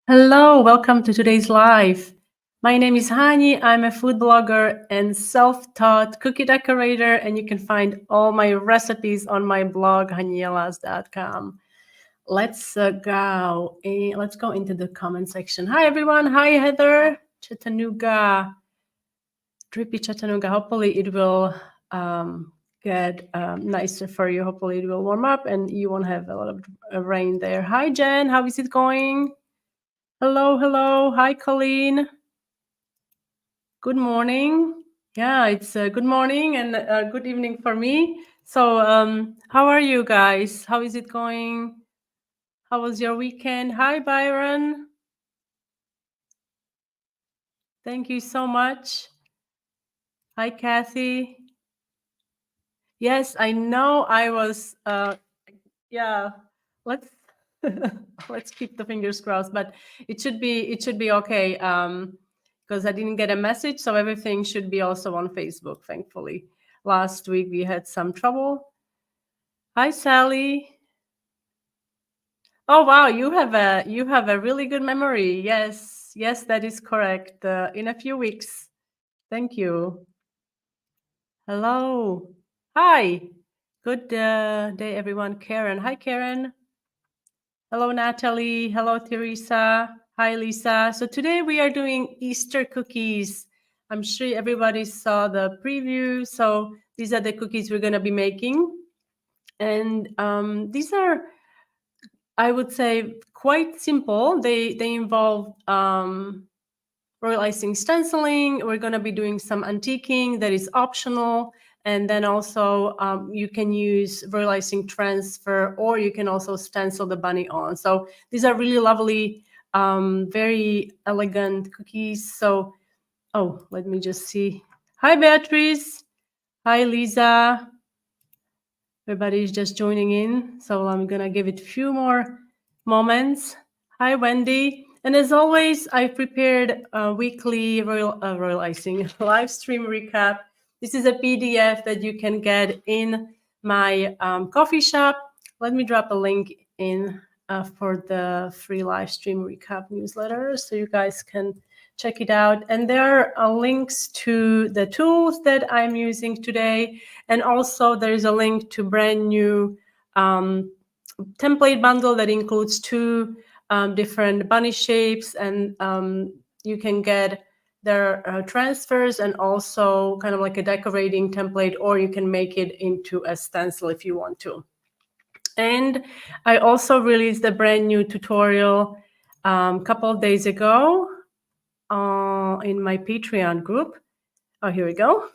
Hello, welcome to today's live. My name is Hani. I'm a food blogger and self-taught cookie decorator, and you can find all my recipes on my blog, hanielas.com. Let's go into the comment section. Hi, everyone. Hi, Heather. Chattanooga. Drippy Chattanooga. Hopefully it will get nicer for you. Hopefully it will warm up and you won't have a lot of rain there. Hi, Jen. How is it going? Hello, hello. Hi, Colleen. Good morning. Yeah, it's good morning and good evening for me. So, how are you guys? How is it going? How was your weekend? Hi, Byron. Thank you so much. Hi, Kathy. Yes, I know I was, yeah, let's let's keep the fingers crossed, but it should be okay. Because I didn't get a message, so everything should be also on Facebook, thankfully. Last week we had some trouble. Hi, Sally. Oh wow, you have a really good memory. Yes, yes, that is correct. In a few weeks. Thank you. Hello. Hi. Good day, everyone. Karen. Hi, Karen. Hello, Natalie. Hello, Teresa. Hi, Lisa. So today we are doing Easter cookies. I'm sure everybody saw the preview. So these are the cookies we're going to be making. And these are, I would say, quite simple. They involve royal icing stenciling. We're going to be doing some antiquing that is optional. And then also you can use royal icing transfer, or you can also stencil the bunny on. So these are really lovely, very elegant cookies. So, oh, let me just see. Hi, Beatrice. Hi, Lisa. Everybody's just joining in. So I'm going to give it a few more moments. Hi, Wendy. And as always, I prepared a weekly royal icing live stream recap. This is a PDF that you can get in my coffee shop. Let me drop a link in for the free live stream recap newsletter so you guys can check it out. And there are links to the tools that I'm using today. And also there is a link to brand new template bundle that includes two different bunny shapes, and you can get their transfers and also kind of like a decorating template, or you can make it into a stencil if you want to. And I also released a brand new tutorial a couple of days ago in my Patreon group. Oh, here we go.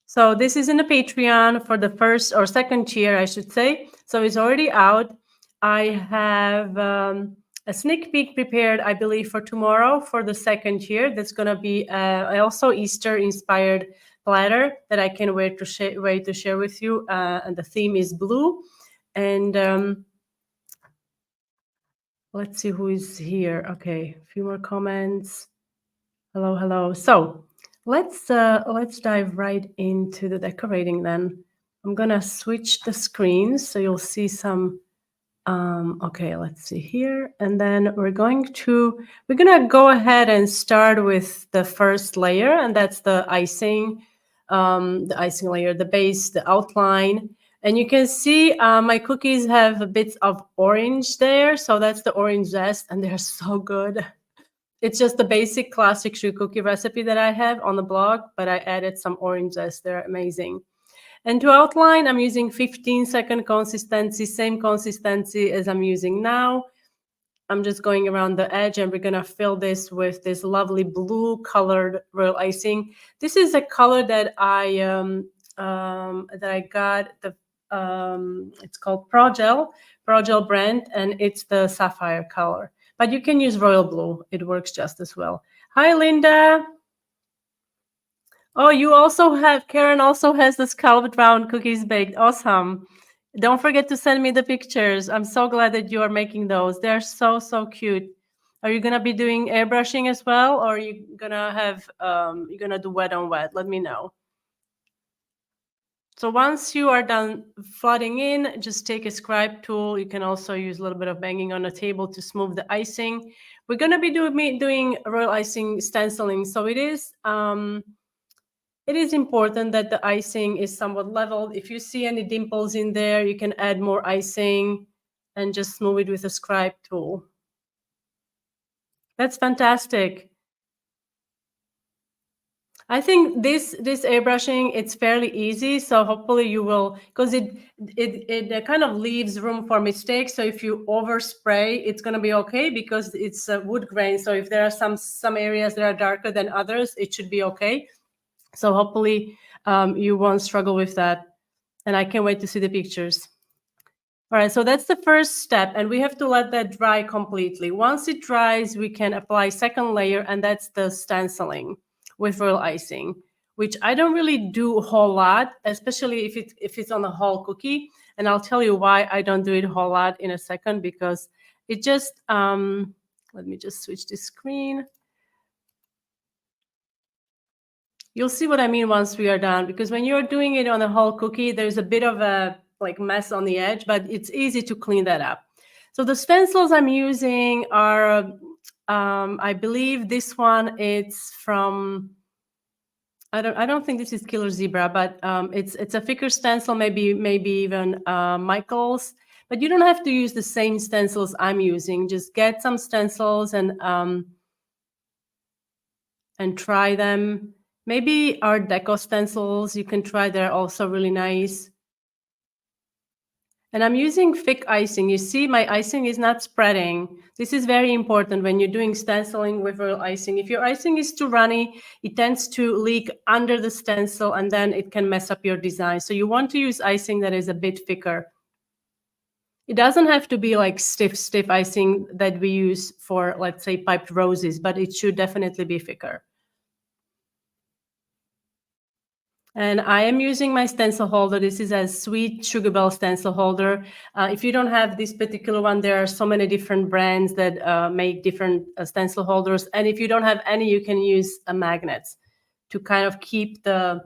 So this is in the Patreon for the first or second tier, I should say. So it's already out. I have a sneak peek prepared, I believe, for tomorrow for the second tier. That's going to be also Easter-inspired platter that I can wait to share with you. And the theme is blue. And let's see who is here. Okay, a few more comments. Hello, hello. So let's dive right into the decorating then. I'm gonna switch the screens so you'll see some. Okay, let's see here, and then we're gonna go ahead and start with the first layer, and that's the icing layer, the base, the outline. And you can see my cookies have bits of orange there, so that's the orange zest, and they're so good. It's just the basic classic shoe cookie recipe that I have on the blog, but I added some orange zest. They're amazing. And to outline, I'm using 15-second consistency, same consistency as I'm using now. I'm just going around the edge, and we're gonna fill this with this lovely blue colored royal icing. This is a color that I got. It's called Progel brand, and it's the sapphire color. But you can use royal blue. It works just as well. Hi, Linda. Oh, Karen also has the scalloped round cookies baked. Awesome. Don't forget to send me the pictures. I'm so glad that you are making those. They're so, so cute. Are you going to be doing airbrushing as well? Or are you going to have, you're going to do wet on wet? Let me know. So once you are done flooding in, just take a scribe tool. You can also use a little bit of banging on the table to smooth the icing. We're going to be doing royal icing stenciling. So it is important that the icing is somewhat leveled. If you see any dimples in there, you can add more icing and just smooth it with a scribe tool. That's fantastic. I think this airbrushing, it's fairly easy. So hopefully you will, because it kind of leaves room for mistakes. So if you overspray, it's going to be okay because it's a wood grain. So if there are some areas that are darker than others, it should be okay. So hopefully you won't struggle with that. And I can't wait to see the pictures. All right, so that's the first step, and we have to let that dry completely. Once it dries, we can apply second layer, and that's the stenciling with royal icing, which I don't really do a whole lot, especially if it's on a whole cookie. And I'll tell you why I don't do it a whole lot in a second, because it just let me just switch the screen. You'll see what I mean once we are done, because when you're doing it on a whole cookie, there's a bit of a mess on the edge, but it's easy to clean that up. So the stencils I'm using are, I believe this one, it's from, I don't think this is Killer Zebra, but it's a thicker stencil, maybe even Michael's. But you don't have to use the same stencils I'm using. Just get some stencils and try them. Maybe Art Deco stencils you can try. They're also really nice. And I'm using thick icing. You see, my icing is not spreading. This is very important when you're doing stenciling with royal icing. If your icing is too runny, it tends to leak under the stencil, and then it can mess up your design. So you want to use icing that is a bit thicker. It doesn't have to be like stiff icing that we use for, let's say, piped roses, but it should definitely be thicker. And I am using my stencil holder. This is a Sweet Sugar Bell stencil holder. If you don't have this particular one, there are so many different brands that make different stencil holders. And if you don't have any, you can use magnets to kind of keep the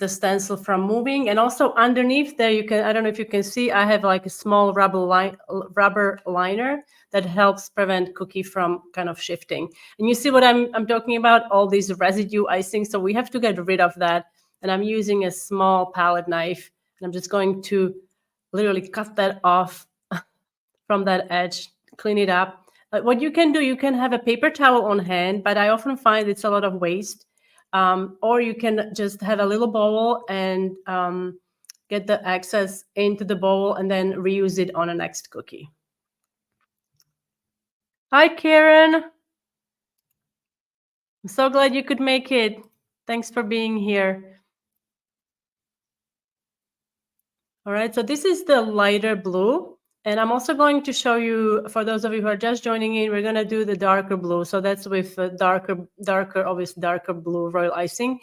stencil from moving. And also underneath there, you can, I don't know if you can see, I have like a small rubber liner that helps prevent cookie from kind of shifting. And you see what I'm talking about, all these residue icing. So we have to get rid of that. And I'm using a small palette knife, and I'm just going to literally cut that off from that edge, clean it up. What you can do, you can have a paper towel on hand, but I often find it's a lot of waste. Or you can just have a little bowl and get the excess into the bowl and then reuse it on a next cookie. Hi, Karen. I'm so glad you could make it. Thanks for being here. All right, so this is the lighter blue. And I'm also going to show you, for those of you who are just joining in, we're going to do the darker blue. So that's with darker, obviously darker blue royal icing.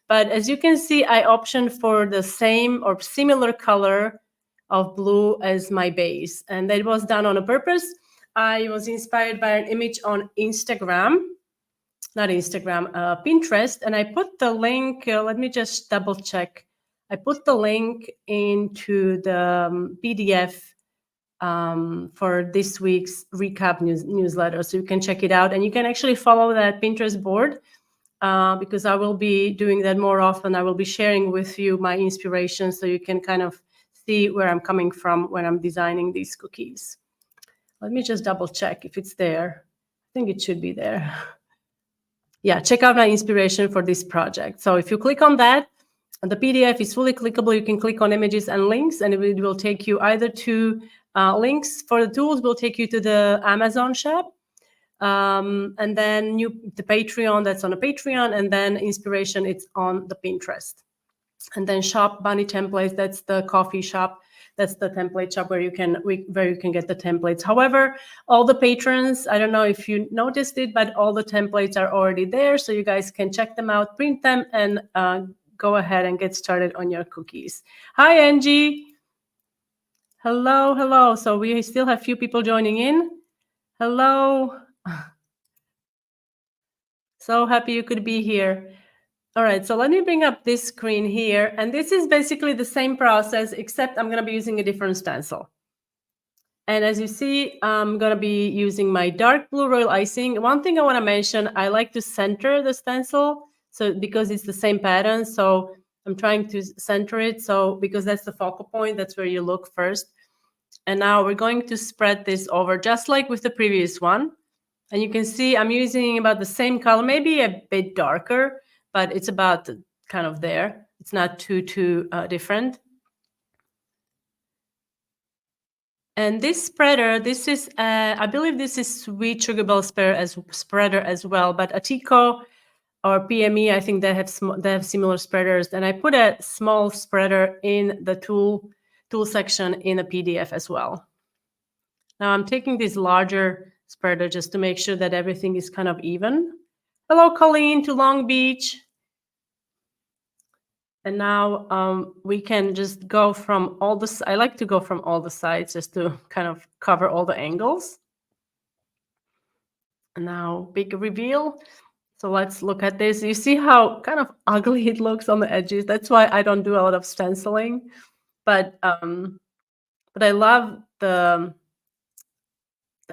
But as you can see, I optioned for the same or similar color of blue as my base. And that was done on a purpose. I was inspired by an image on Instagram, not Instagram, Pinterest. And I put the link, let me just double check. I put the link into the PDF for this week's recap newsletter. So you can check it out, and you can actually follow that Pinterest board because I will be doing that more often. I will be sharing with you my inspiration so you can kind of see where I'm coming from when I'm designing these cookies. Let me just double check if it's there. I think it should be there. Yeah, check out my inspiration for this project. So if you click on that, the PDF is fully clickable. You can click on images and links, and it will take you either to links for the tools will take you to the Amazon shop, and then the Patreon, that's on a Patreon, and then inspiration, it's on the Pinterest. And then shop Bunny templates, that's the coffee shop. That's the template shop where you can get the templates. However, all the patrons, I don't know if you noticed it, but all the templates are already there. So you guys can check them out, print them, and go ahead and get started on your cookies. Hi, Angie. Hello. So we still have a few people joining in. Hello. So happy you could be here. All right, so let me bring up this screen here. And this is basically the same process, except I'm going to be using a different stencil. And as you see, I'm going to be using my dark blue royal icing. One thing I want to mention, I like to center the stencil. So because it's the same pattern, so I'm trying to center it. So because that's the focal point, that's where you look first. And now we're going to spread this over just like with the previous one. And you can see I'm using about the same color, maybe a bit darker, but it's about kind of there. It's not too different. And this spreader, this is, I believe this is sweet sugar bell spreader as well, but Atico or PME, I think they have similar spreaders. And I put a small spreader in the tool section in the PDF as well. Now I'm taking this larger spreader just to make sure that everything is kind of even. Hello, Colleen, to Long Beach. And now we can just go from all the, I like to go from all the sides just to kind of cover all the angles. And now big reveal. So let's look at this. You see how kind of ugly it looks on the edges. That's why I don't do a lot of stenciling. But I love the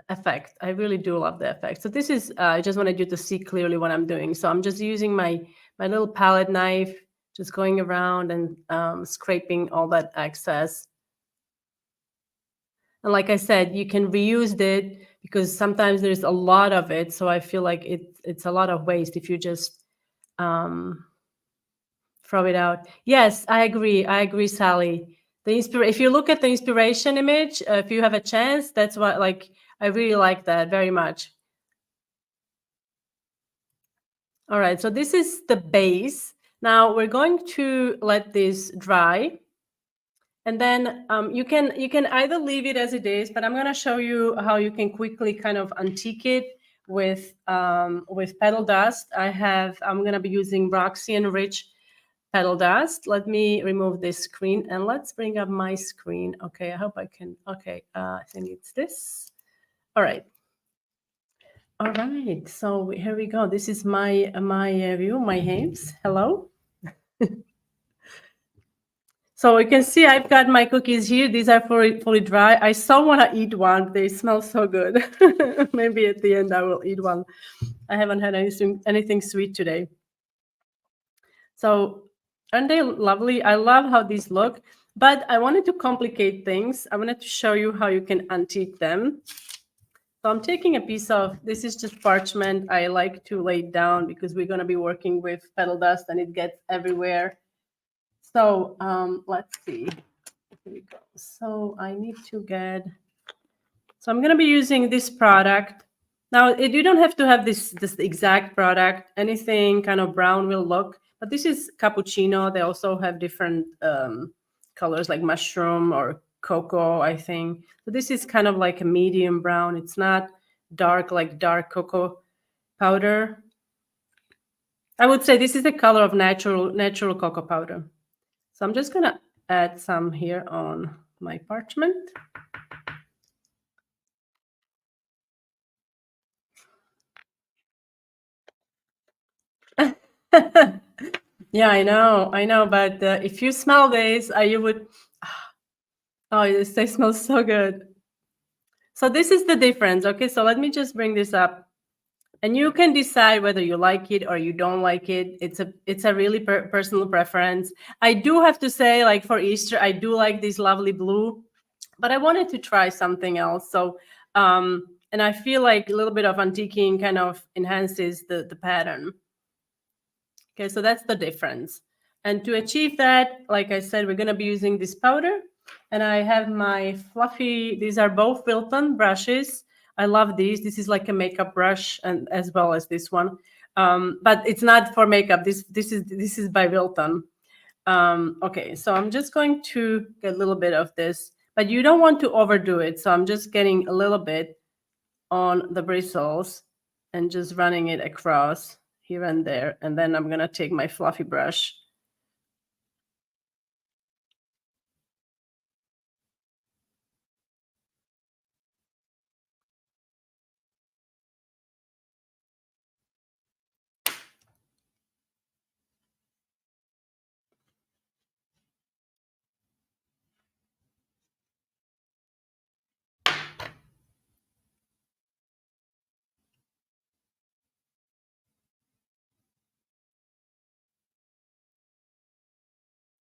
effect. I really do love the effect. So this is, I just wanted you to see clearly what I'm doing. So I'm just using my little palette knife, just going around and scraping all that excess. And like I said, you can reuse it because sometimes there's a lot of it. So I feel like it's a lot of waste if you just throw it out. Yes, I agree. I agree, Sally. If you look at the inspiration image, if you have a chance, that's what, like, I really like that very much. All right, so this is the base. Now we're going to let this dry. And then you can either leave it as it is, but I'm going to show you how you can quickly kind of antique it with petal dust. I'm going to be using Roxy and Rich petal dust. Let me remove this screen and let's bring up my screen. Okay, I hope I can. Okay, I think it's this. All right. All right, so here we go. This is my view, my hands. Hello. So you can see I've got my cookies here. These are fully dry. I so want to eat one. They smell so good. Maybe at the end I will eat one. I haven't had anything sweet today. So aren't they lovely? I love how these look, but I wanted to complicate things. I wanted to show you how you can antique them. So I'm taking a piece of, this is just parchment. I like to lay it down because we're going to be working with petal dust and it gets everywhere. So let's see. Here we go. So I need to get, so I'm going to be using this product. Now, you don't have to have this exact product. Anything kind of brown will look, but this is cappuccino. They also have different colors like mushroom or cocoa, I think. So this is kind of like a medium brown. It's not dark like dark cocoa powder. I would say this is the color of natural cocoa powder. So I'm just going to add some here on my parchment. Yeah, I know. But if you smell this, you would, oh, they smell so good. So this is the difference. Okay, so let me just bring this up. And you can decide whether you like it or you don't like it. It's a really personal preference. I do have to say, like for Easter, I do like this lovely blue, but I wanted to try something else. So, and I feel like a little bit of antiquing kind of enhances the pattern. Okay, so that's the difference. And to achieve that, like I said, we're going to be using this powder. And I have my fluffy, these are both Wilton brushes. I love these. This is like a makeup brush, and as well as this one. But it's not for makeup. This is by Wilton. Okay, so I'm just going to get a little bit of this, but you don't want to overdo it. So I'm just getting a little bit on the bristles and just running it across here and there. And then I'm going to take my fluffy brush.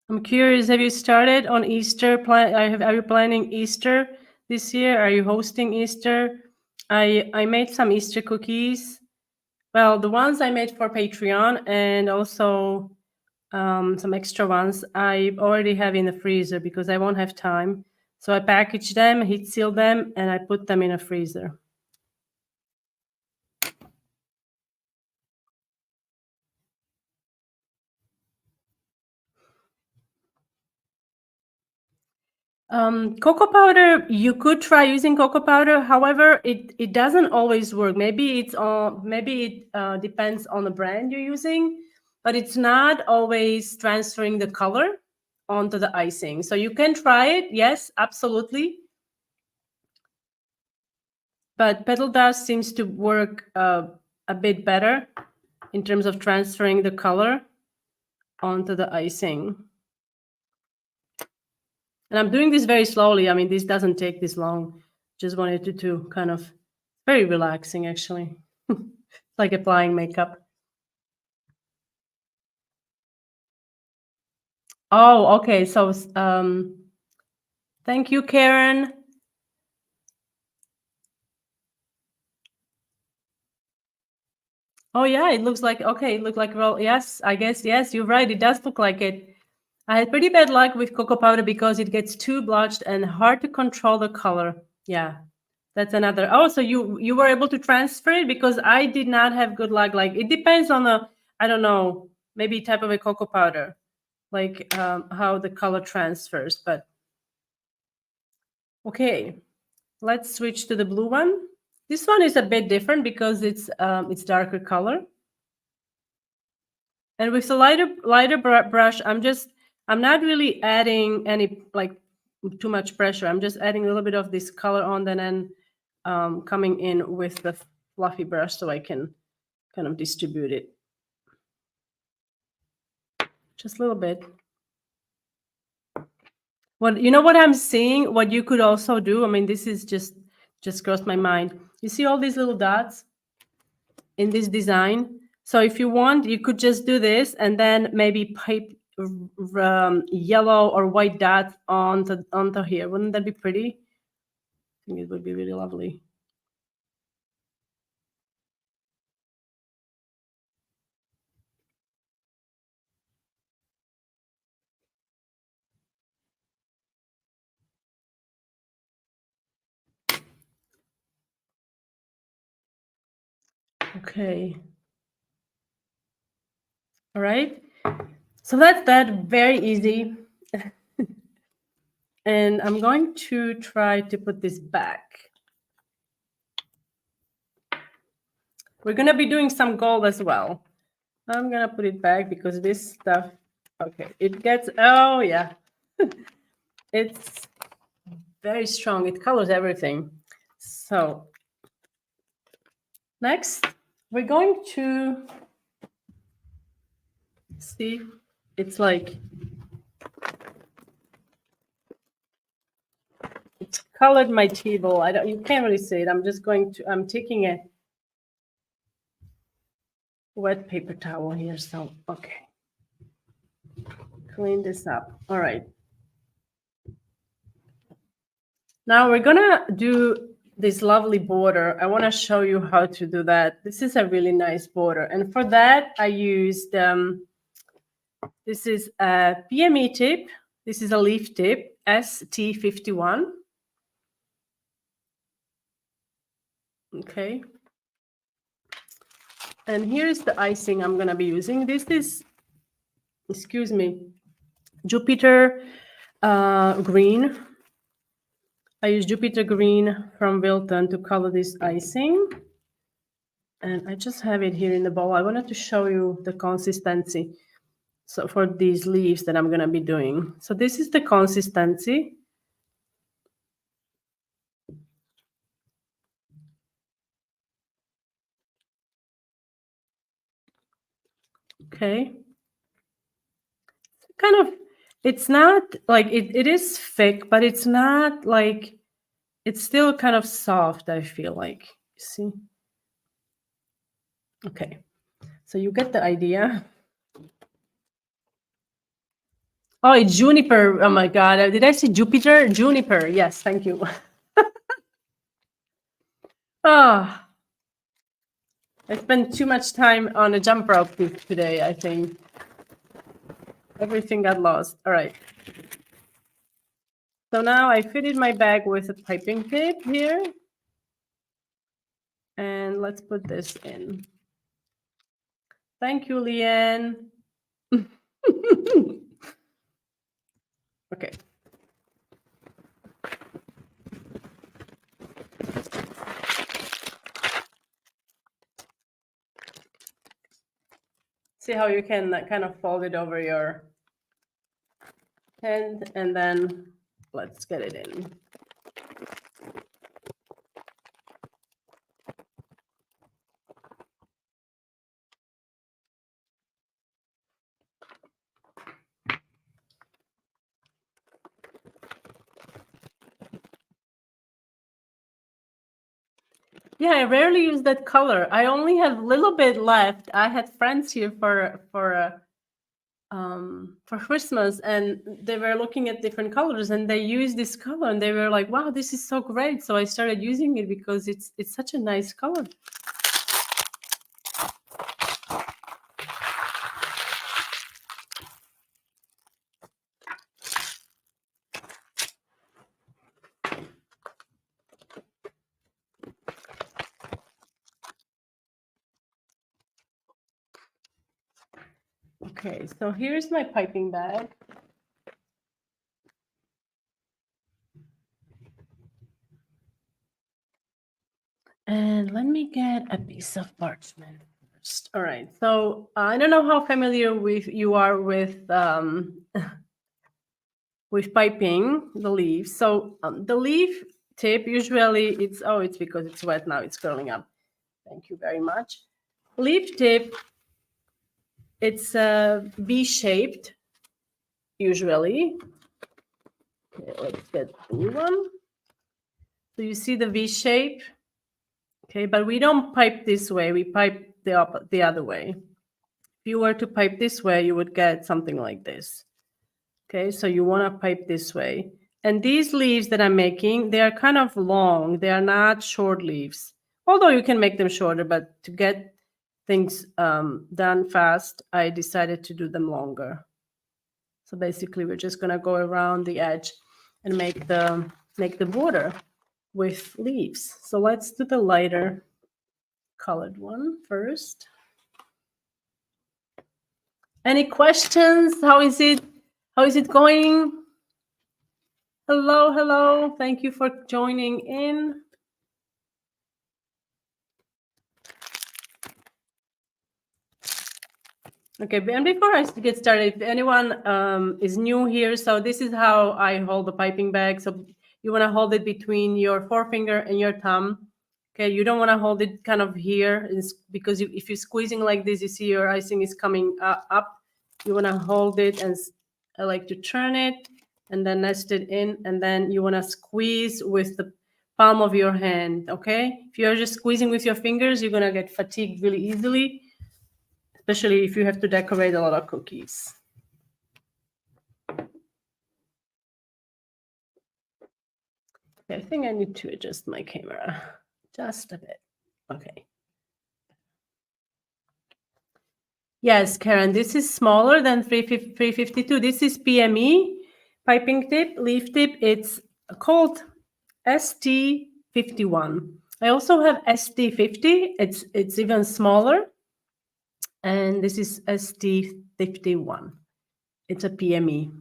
I'm curious, have you started on Easter? Are you planning Easter this year? Are you hosting Easter? I made some Easter cookies. Well, the ones I made for Patreon and also some extra ones I already have in the freezer because I won't have time. So I package them, heat seal them, and I put them in a freezer. Cocoa powder, you could try using cocoa powder. However, it doesn't always work. Maybe it depends on the brand you're using, but it's not always transferring the color onto the icing. So you can try it, yes, absolutely. But petal dust seems to work a bit better in terms of transferring the color onto the icing. And I'm doing this very slowly. I mean, this doesn't take this long. Just wanted to kind of very relaxing, actually. Like applying makeup. Oh, okay. So, thank you, Karen. Oh, yeah, it looks like, okay, it looked like, well, yes, I guess, yes, you're right. It does look like it. I had pretty bad luck with cocoa powder because it gets too blotched and hard to control the color. Yeah, that's another. Oh, so you were able to transfer it because I did not have good luck. Like it depends on the, I don't know, maybe type of a cocoa powder, like how the color transfers. But okay, let's switch to the blue one. This one is a bit different because it's darker color. And with the lighter brush, I'm not really adding any like too much pressure. I'm just adding a little bit of this color on and then coming in with the fluffy brush so I can kind of distribute it. Just a little bit. What you know what I'm seeing, what you could also do, I mean, this is just crossed my mind. You see all these little dots in this design? So if you want, you could just do this and then maybe pipe yellow or white dots onto here. Wouldn't that be pretty? I think it would be really lovely. Okay. All right. So that's that. Very easy. And I'm going to try to put this back. We're going to be doing some gold as well. I'm going to put it back because this stuff, okay, it gets, oh yeah. It's very strong. It colors everything. So next, we're going to see, it's like, it's colored my table. You can't really see it. I'm taking a wet paper towel here. So, okay. Clean this up. All right. Now we're gonna do this lovely border. I want to show you how to do that. This is a really nice border. And for that, I used, this is a PME tip. This is a leaf tip, ST51. Okay. And here's the icing I'm gonna be using. This is, excuse me, Jupiter green. I use Jupiter green from Wilton to color this icing. And I just have it here in the bowl. I wanted to show you the consistency. So for these leaves that I'm going to be doing. So this is the consistency. Okay. Kind of, it's not like, it is thick, but it's not like, it's still kind of soft, I feel like. You see? Okay. So you get the idea. Oh, it's juniper. Oh my God. Did I say Jupiter? Juniper. Yes, thank you. Oh, I spent too much time on a jump rope today, I think. Everything got lost. All right. So now I fitted my bag with a piping tape here. And let's put this in. Thank you, Leanne. Okay. See how you can kind of fold it over your hand, and then let's get it in. Yeah, I rarely use that color. I only have a little bit left. I had friends here for Christmas, and they were looking at different colors, and they used this color, and they were like, "Wow, this is so great!" So I started using it because it's such a nice color. Okay, so here's my piping bag. And let me get a piece of parchment first. All right, so I don't know how familiar you are with with piping the leaves. So the leaf tip usually it's because it's wet now, it's curling up. Thank you very much. Leaf tip, it's V-shaped usually. Okay, let's get a new one. So you see the V shape. Okay, but we don't pipe this way. We pipe the other way. If you were to pipe this way, you would get something like this. Okay, so you want to pipe this way. And these leaves that I'm making, they are kind of long. They are not short leaves. Although you can make them shorter, but to get things done fast, I decided to do them longer. So basically, we're just going to go around the edge and make the border with leaves. So let's do the lighter colored one first. Any questions? How is it going? Hello. Thank you for joining in. Okay, and before I get started, if anyone is new here, so this is how I hold the piping bag. So you want to hold it between your forefinger and your thumb. Okay, you don't want to hold it kind of here, because if you're squeezing like this, you see your icing is coming up. You want to hold it, and I like to turn it and then nest it in, and then you want to squeeze with the palm of your hand. Okay, if you're just squeezing with your fingers, you're gonna get fatigued really easily, especially if you have to decorate a lot of cookies. Okay, I think I need to adjust my camera just a bit. Okay. Yes, Karen, this is smaller than 352. This is PME, piping tip, leaf tip. It's called ST51. I also have ST50. It's even smaller. And this is ST51. It's a PME.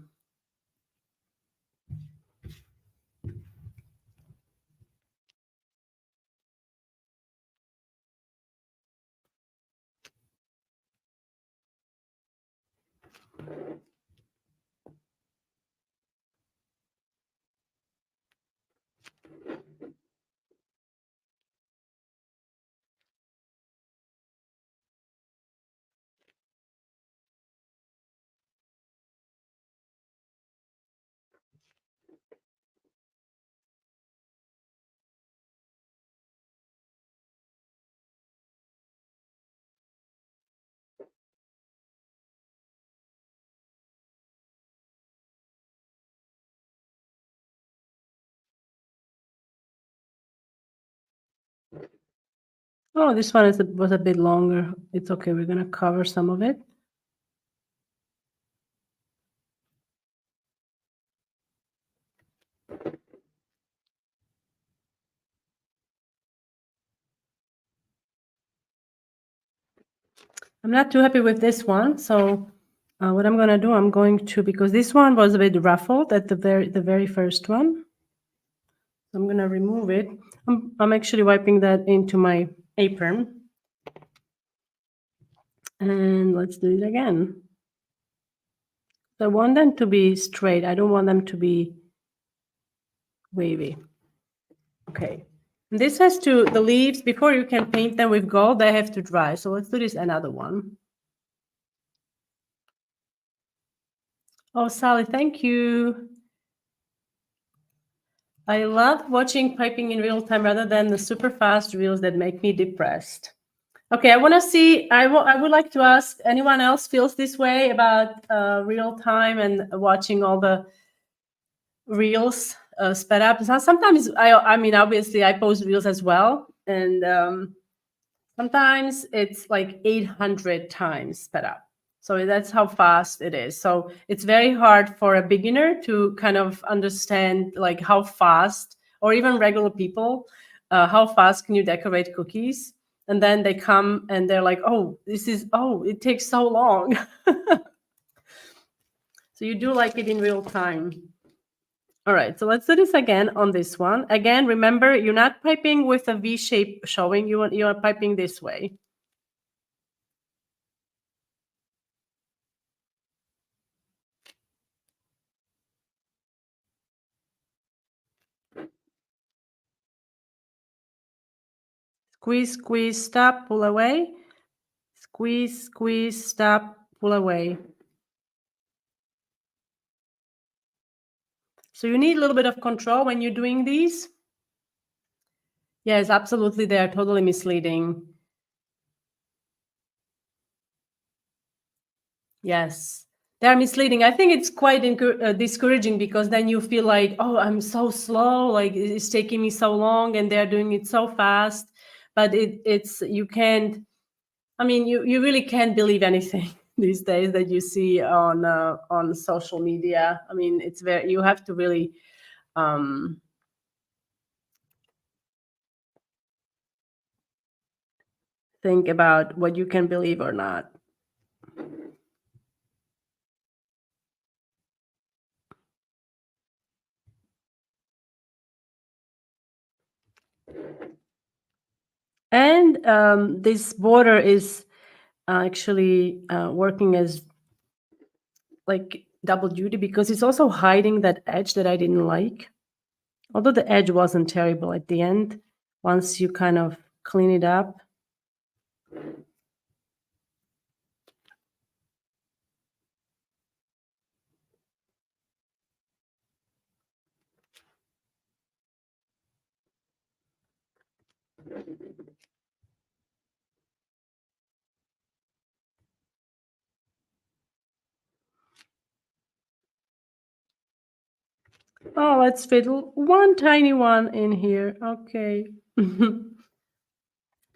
Oh, this one was a bit longer. It's okay. We're going to cover some of it. I'm not too happy with this one. So what I'm going to do, I'm going to, because this one was a bit ruffled at the very first one. I'm going to remove it. I'm actually wiping that into my apron. And let's do it again. So I want them to be straight. I don't want them to be wavy. Okay. This has to, the leaves, before you can paint them with gold, they have to dry. So let's do this another one. Oh, Sally, thank you. I love watching piping in real time rather than the super fast reels that make me depressed. Okay, I want to see, I would like to ask, anyone else feels this way about real time and watching all the reels sped up? Sometimes, I mean, obviously I post reels as well. And sometimes it's like 800 times sped up. So that's how fast it is. So it's very hard for a beginner to kind of understand like how fast, or even regular people, how fast can you decorate cookies? And then they come and they're like, oh, it takes so long. So you do like it in real time. All right, so let's do this again on this one. Again, remember, you're not piping with a V shape showing, you are piping this way. Squeeze, squeeze, stop, pull away. Squeeze, squeeze, stop, pull away. So you need a little bit of control when you're doing these. Yes, absolutely. They are totally misleading. Yes, they're misleading. I think it's quite discouraging, because then you feel like, oh, I'm so slow, like it's taking me so long and they're doing it so fast. But you can't, I mean, you really can't believe anything these days that you see on social media. I mean, you have to really think about what you can believe or not. And this border is actually working as like double duty, because it's also hiding that edge that I didn't like. Although the edge wasn't terrible at the end, once you kind of clean it up. Oh, let's fit one tiny one in here. Okay.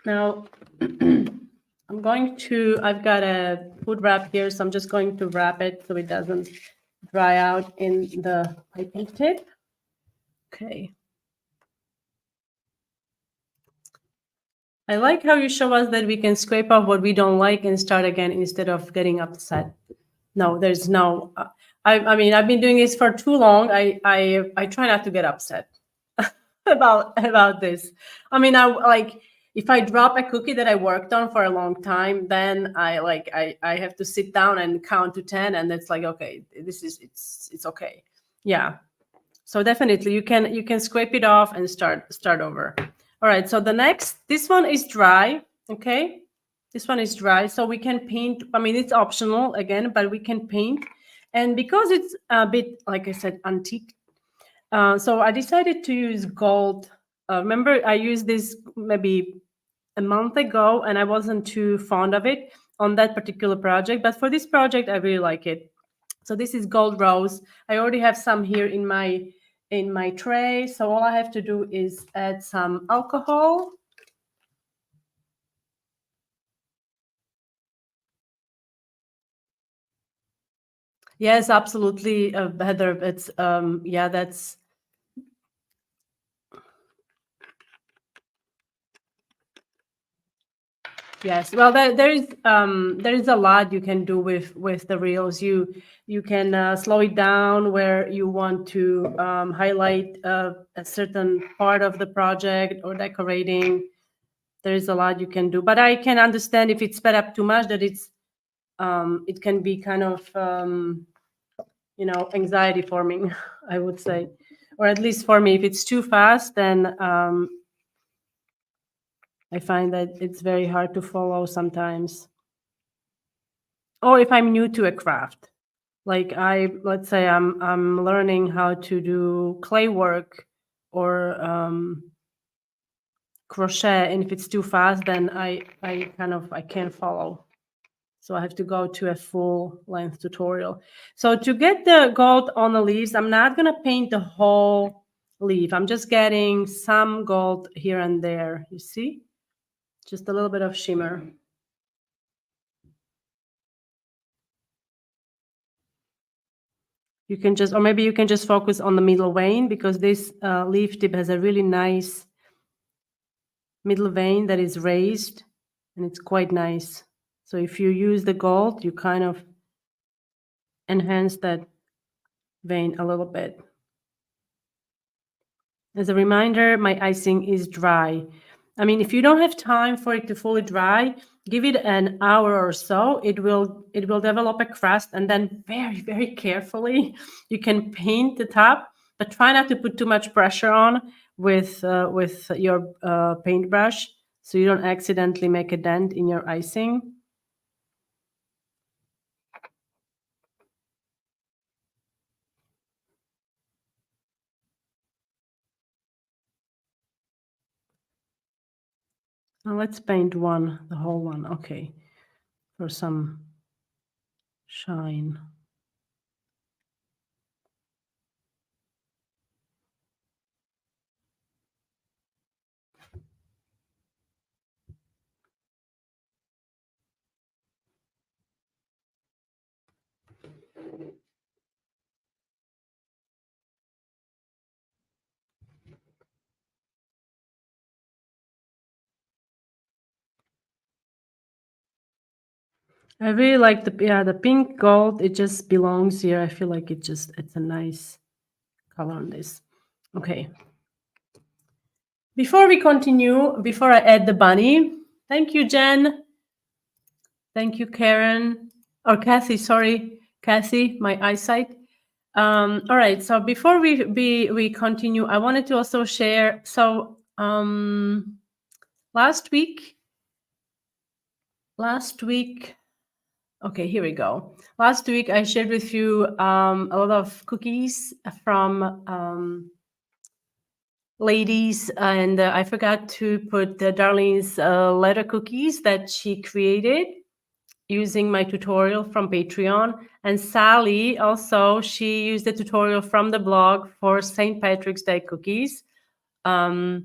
Now, I've got a food wrap here, so I'm just going to wrap it so it doesn't dry out in the piping tip. Okay. I like how you show us that we can scrape off what we don't like and start again instead of getting upset. No, there's no. I mean, I've been doing this for too long. I try not to get upset about this. I mean, I like, if I drop a cookie that I worked on for a long time, then I have to sit down and count to 10, and it's like, okay, it's okay. Yeah. So definitely you can scrape it off and start over. All right, so this one is dry. Okay, this one is dry, so we can paint. I mean, it's optional again, but we can paint. And because it's a bit, like I said, antique, so I decided to use gold. Remember, I used this maybe a month ago, and I wasn't too fond of it on that particular project. But for this project, I really like it. So this is gold rose. I already have some here in my tray. So all I have to do is add some alcohol. Yes, absolutely, Heather. It's yeah, that's yes. Well, there is a lot you can do with the reels. You can slow it down where you want to highlight a certain part of the project or decorating. There is a lot you can do, but I can understand if it's sped up too much that it can be kind of anxiety forming. I would say, or at least for me, if it's too fast, then I find that it's very hard to follow sometimes. Or if I'm new to a craft, like let's say I'm learning how to do clay work or crochet, and if it's too fast, then I can't follow. So I have to go to a full length tutorial. So to get the gold on the leaves, I'm not going to paint the whole leaf. I'm just getting some gold here and there. You see? Just a little bit of shimmer. You can just, or maybe you can just focus on the middle vein because this leaf tip has a really nice middle vein that is raised and it's quite nice. So if you use the gold, you kind of enhance that vein a little bit. As a reminder, my icing is dry. I mean, if you don't have time for it to fully dry, give it an hour or so. It will develop a crust, and then very, very carefully you can paint the top, but try not to put too much pressure on with your paintbrush, so you don't accidentally make a dent in your icing. Now let's paint the whole one, okay, for some shine. I really like the pink gold. It just belongs here. I feel like it's a nice color on this. Okay. Before we continue, before I add the bunny, thank you, Jen. Thank you, Karen. Or Kathy, sorry. Kathy, my eyesight. All right. So before we continue, I wanted to also share. So last week, okay, here we go. Last week, I shared with you a lot of cookies from ladies, and I forgot to put Darlene's letter cookies that she created using my tutorial from Patreon. And Sally also, she used the tutorial from the blog for St. Patrick's Day cookies. And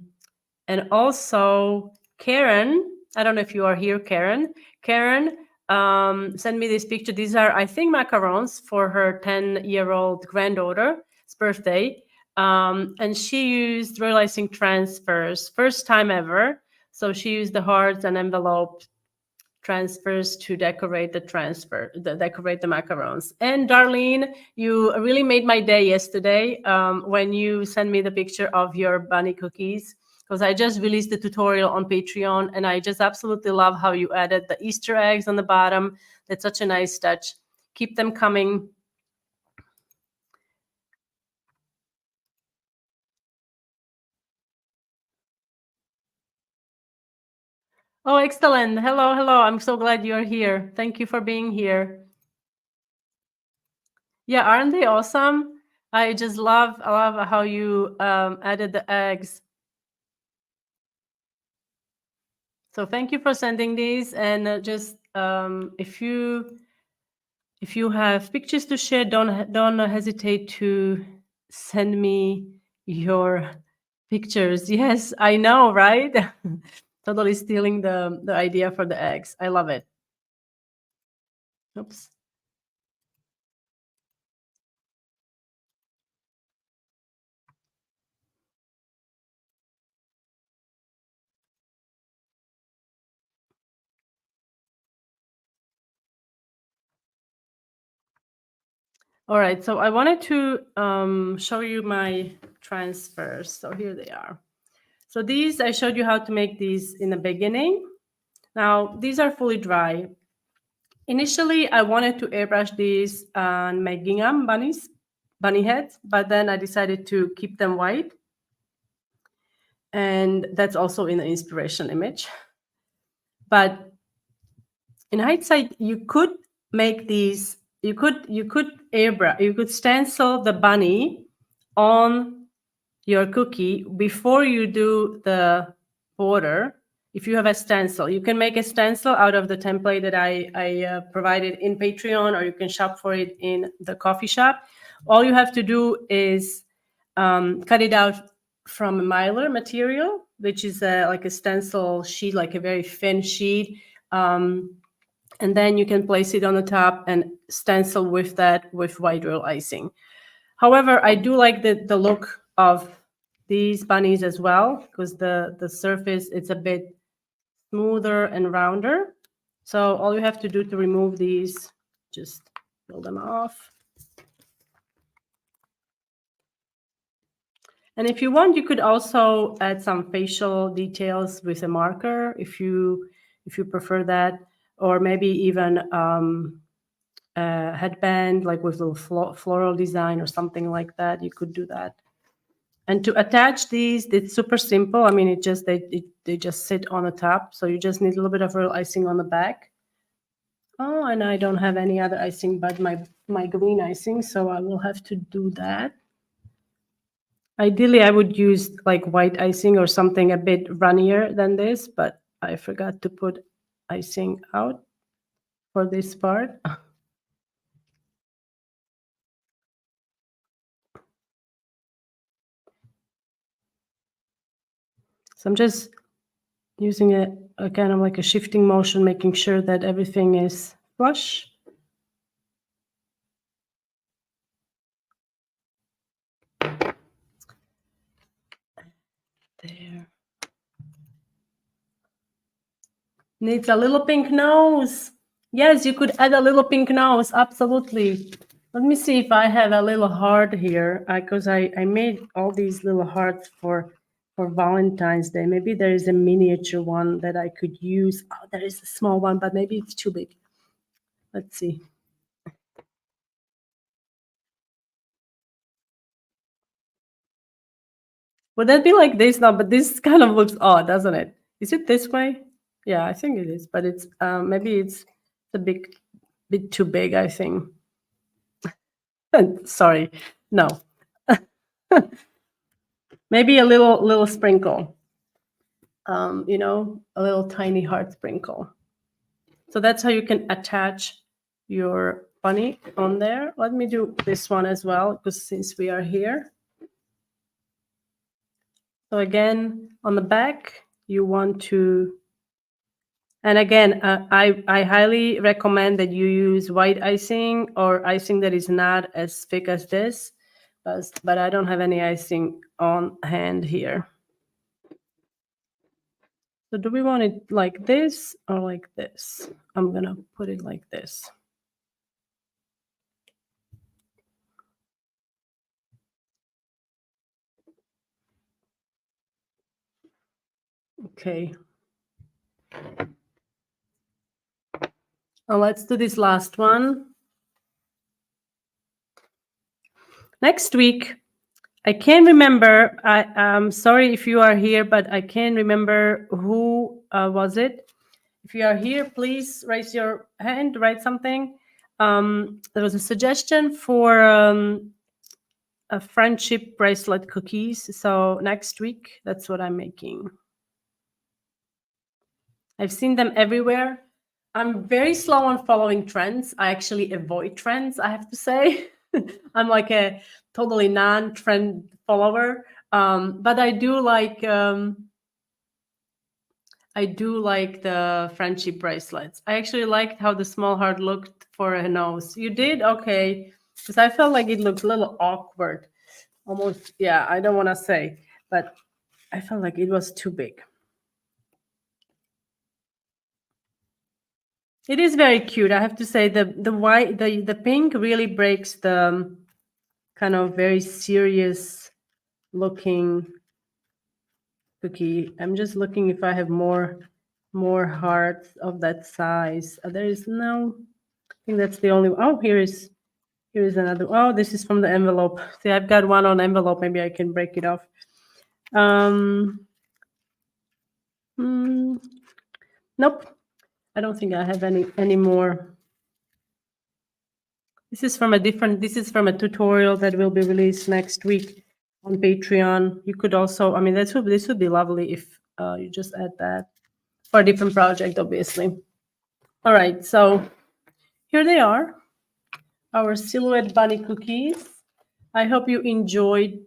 also Karen, I don't know if you are here, Karen. Karen sent me this picture. These are, I think, macarons for her 10-year-old granddaughter's birthday. And she used royal icing transfers, first time ever. So she used the hearts and envelope transfers to decorate decorate the macarons. And Darlene, you really made my day yesterday when you sent me the picture of your bunny cookies, because I just released the tutorial on Patreon and I just absolutely love how you added the Easter eggs on the bottom. That's such a nice touch. Keep them coming. Oh, excellent. Hello, hello. I'm so glad you're here. Thank you for being here. Yeah, aren't they awesome? I love how you added the eggs. So thank you for sending these, and just if you have pictures to share, don't hesitate to send me your pictures. Yes, I know, right? Totally stealing the idea for the eggs. I love it. Oops. All right, so I wanted to show you my transfers. So here they are. So these, I showed you how to make these in the beginning. Now, these are fully dry. Initially, I wanted to airbrush these on my gingham bunny heads, but then I decided to keep them white. And that's also in the inspiration image. But in hindsight, you could make these, you could airbrush, you could stencil the bunny on your cookie before you do the border. If you have a stencil, you can make a stencil out of the template that I provided in Patreon, or you can shop for it in the coffee shop. All you have to do is cut it out from a mylar material, which is like a stencil sheet, like a very thin sheet. And then you can place it on the top and stencil with that with white royal icing. However, I do like the look of these bunnies as well, because the surface, it's a bit smoother and rounder. So all you have to do to remove these, just peel them off. And if you want, you could also add some facial details with a marker if you prefer that, or maybe even a headband, like with a little floral design or something like that. You could do that. And to attach these, it's super simple. I mean, it just they just sit on the top, so you just need a little bit of real icing on the back. Oh, and I don't have any other icing but my green icing, so I will have to do that. Ideally, I would use like white icing or something a bit runnier than this, but I forgot to put icing out for this part. So I'm just using a kind of like a shifting motion, making sure that everything is flush. There. Needs a little pink nose. Yes, you could add a little pink nose. Absolutely. Let me see if I have a little heart here, because I made all these little hearts for Valentine's Day. Maybe there is a miniature one that I could use. Oh, there is a small one, but maybe it's too big. Let's see. Would that be like this? No, but this kind of looks odd, doesn't it? Is it this way? Yeah, I think it is, but it's maybe it's a bit too big, I think. Sorry, no. Maybe a little sprinkle. You know, a little tiny heart sprinkle. So that's how you can attach your bunny on there. Let me do this one as well, because since we are here. So again, on the back, you want to, and again, I highly recommend that you use white icing or icing that is not as thick as this, but I don't have any icing on hand here. So do we want it like this or like this? I'm gonna put it like this. Okay. Now let's do this last one. Next week, I can't remember. I'm sorry if you are here, but I can't remember who was it. If you are here, please raise your hand, write something. There was a suggestion for a friendship bracelet cookies. So next week, that's what I'm making. I've seen them everywhere. I'm very slow on following trends. I actually avoid trends, I have to say. I'm like a totally non-trend follower. But I do like the friendship bracelets. I actually liked how the small heart looked for a nose. You did? Okay. Because I felt like it looked a little awkward. Almost, yeah, I don't want to say, but I felt like it was too big. It is very cute. I have to say the white, the pink really breaks the kind of very serious looking cookie. I'm just looking if I have more hearts of that size. There is no. I think that's the only. Oh, here is another. Oh, this is from the envelope. See, I've got one on envelope. Maybe I can break it off. Nope. I don't think I have any more. This is from a tutorial that will be released next week on Patreon. You could also, I mean, this would be lovely if you just add that for a different project, obviously. All right, so here they are, our silhouette bunny cookies. I hope you enjoyed.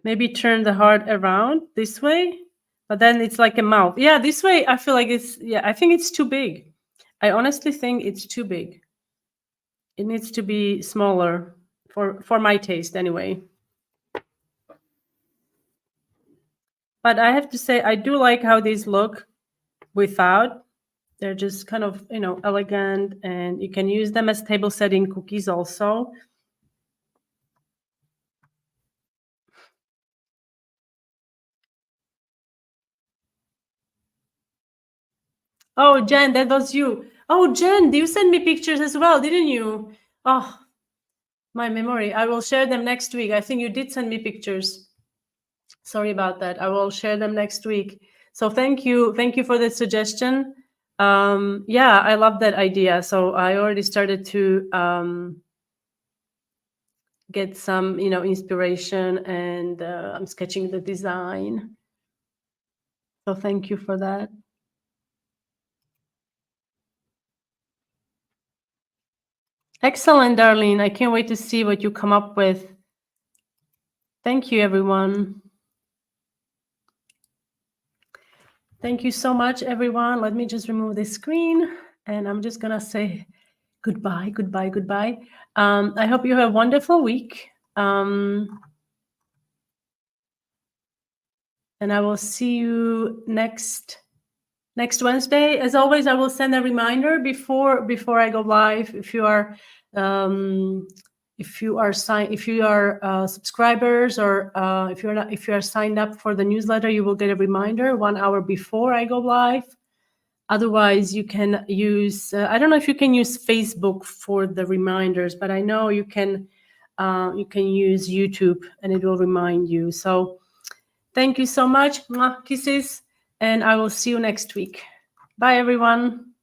Maybe turn the heart around this way, but then it's like a mouth. Yeah, this way I feel like I think it's too big. I honestly think it's too big. It needs to be smaller for my taste anyway. But I have to say, I do like how these look without. They're just kind of, elegant, and you can use them as table setting cookies also. Oh, Jen, that was you. Oh, Jen, you sent me pictures as well, didn't you? Oh, my memory. I will share them next week. I think you did send me pictures. Sorry about that. I will share them next week. So thank you for the suggestion. Yeah, I love that idea. So I already started to get some, inspiration, and I'm sketching the design. So thank you for that. Excellent, Darlene. I can't wait to see what you come up with. Thank you, everyone. Thank you so much, everyone. Let me just remove this screen, and I'm just gonna say goodbye, goodbye, goodbye. I hope you have a wonderful week. And I will see you next Wednesday. As always, I will send a reminder before I go live. If you are subscribers, or if you are signed up for the newsletter, you will get a reminder 1 hour before I go live. Otherwise, you can use, I don't know if you can use Facebook for the reminders, but I know you can use YouTube, and it will remind you. So thank you so much. Mwah, kisses, and I will see you next week. Bye, everyone.